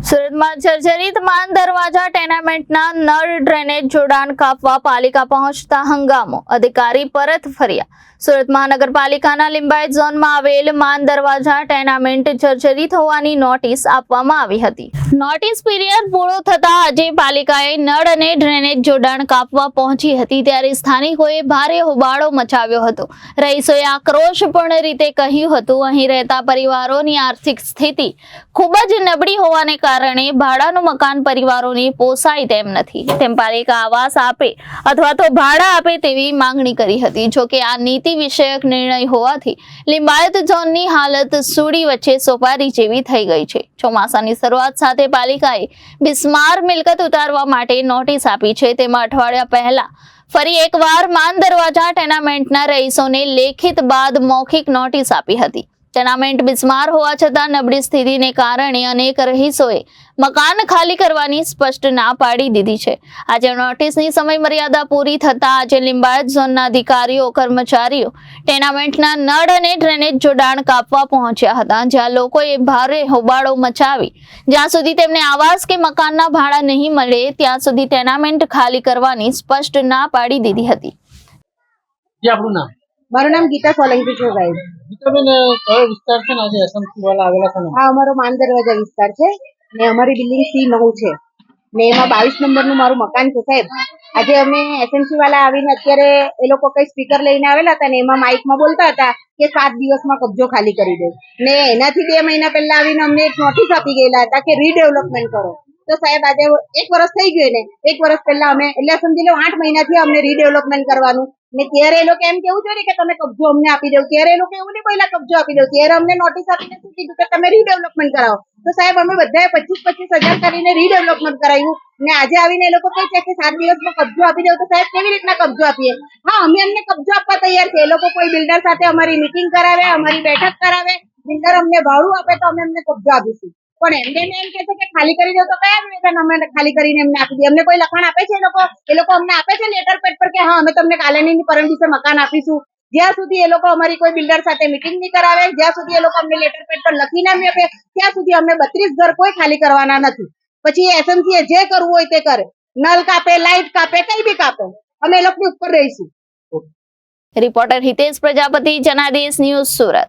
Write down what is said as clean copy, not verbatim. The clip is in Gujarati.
સુરતમાં જર્જરિત માન દરવાજા ટેનામેન્ટના નળ ડ્રેનેજ જોડાણ કાપવા પાલિકા પહોંચતા હંગામો, અધિકારી પરત ફર્યા। સુરત મહાનગરપાલિકાના લિંબાયત ઝોનમાં આવેલ માન દરવાજા ટેનામેન્ટ જર્જરિત હોવાની નોટિસ આપવામાં આવી હતી। નોટિસ પીરિયડ પૂરો થતા આજે પાલિકાએ નળ અને ડ્રેનેજ જોડાણ કાપવા પહોંચી હતી, ત્યારે સ્થાનિકોએ ભારે હોબાળો મચાવ્યો હતો। રહીશોએ આક્રોશપૂર્ણ રીતે કહ્યું હતું, અહીં રહેતા પરિવારોની આર્થિક સ્થિતિ ખૂબ જ નબળી હોવાને કારણે ભાડાનું મકાન પરિવારોને પોસાય તેમ નથી, તેમ પાલિકા આવાસ આપે અથવા તો ભાડા આપે તેવી માંગણી કરી હતી। જો કે આ નીતિ વિષયક નિર્ણય હોવાથી લિંબાયત ઝોનની હાલત સુડી વચ્ચે સોપારી જેવી થઈ ગઈ છે। ચોમાસાની શરૂઆત સાથે પાલિકાએ બિસ્માર મિલકત ઉતારવા માટે નોટિસ આપી છે, તેમાં અઠવાડિયા પહેલા ફરી એકવાર માન દરવાજા ટેનામેન્ટના રહીશોને લેખિત બાદ મૌખિક નોટિસ આપી હતી। ટેનામેન્ટ બિસ્માર હોવા છતાં નબળી સ્થિતિને કારણે અનેક રહીશોએ મકાન ખાલી કરવાની સ્પષ્ટ ના પાડી દીધી છે। આજે નોટિસની સમય મર્યાદા પૂરી થતા આજે લિંબાયત ઝોનના અધિકારીઓ કર્મચારીઓ ટેનામેન્ટના નળ અને ડ્રેનેજ જોડાણ કાપવા પહોંચ્યા હતા, જ્યાં લોકોએ ભારે હોબાળો મચાવી જ્યાં સુધી તેમને આવાસ કે મકાનના ભાડા નહીં મળે ત્યાં સુધી ટેનામેન્ટ ખાલી કરવાની સ્પષ્ટ ના પાડી દીધી હતી। મારું નામ ગીતા સોલંકી છે ભાઈ। ગીતાબેન, કયો વિસ્તાર છે ને આજે એસએમસી વાળા આવેલા છે ને? હા, અમારો માન દરવાજા વિસ્તાર છે ને અમારી બિલ્ડિંગ C9 છે ને એમાં 22 નંબરનું મારું મકાન છે સાહેબ। આજે અમે એસએમસી વાળા આવીને અત્યારે એ લોકો કઈ સ્પીકર લઈને આવેલા હતા ને એમાં માઇકમાં બોલતા હતા કે 7 દિવસમાં કબજો ખાલી કરી દે ને એનાથી 2 મહિના પહેલા આવીને અમને એક નોટિસ આપી ગયેલા હતા કે રીડેવલપમેન્ટ કરો। તો સાહેબ આજે 1 વર્ષ થઈ ગયું ને 1 વર્ષ પહેલા અમે એટલે સમજી લો 8 મહિનાથી અમને રીડેવલપમેન્ટ કરવાનું ને ત્યારે એ લોકો એમ કેવું જોઈએ કે તમે કબજો અમને આપી દો, ત્યારે એ લોકો એવું નહીં પહેલા કબજો આપી દો, ત્યારે અમને નોટિસ આપીને શું કીધું કે તમે રીડેવલપમેન્ટ કરાવો। તો સાહેબ અમે બધાએ 25,000 કરીને રીડેવલપમેન્ટ કરાવ્યું ને આજે આવીને એ લોકો કહે છે કે 7 દિવસમાં કબજો આપી દો। તો સાહેબ કેવી રીતના કબજો આપીએ? હા, અમે એમને કબજો આપવા તૈયાર છે। એ લોકો કોઈ બિલ્ડર સાથે અમારી મીટિંગ કરાવે, અમારી બેઠક કરાવે, બિલ્ડર અમને ભાડું આપે તો અમે એમને કબજો આપીશું, પણ એમને એમ કહે છે કે ખાલી કરી દો। તો કયા નિવેદન અમે ખાલી કરીને એમને આપી દઈએ? અમને કોઈ લખાણ આપે છે એ લોકો અમને આપે છે લેટર પેડ પર કે હા અમે તમને કાલેની પરમ દિવસે મકાન આપીશું? જ્યાં સુધી એ લોકો અમારી કોઈ બિલ્ડર સાથે મીટિંગ નહીં કરાવે, જ્યાં સુધી એ લોકો અમને લેટર પેડ પર લખીને નહીં આપે, ત્યાં સુધી અમે 32 ઘર કોઈ ખાલી કરવાના નથી। પછી એસએમસી જે કરવું હોય તે કરે, નલ કાપે, લાઇટ કાપે, કઈ બી કાપે, અમે એ લોકોની ઉપર રહીશું। Reporter Hitesh Prajapati, Janadesh news, Surat.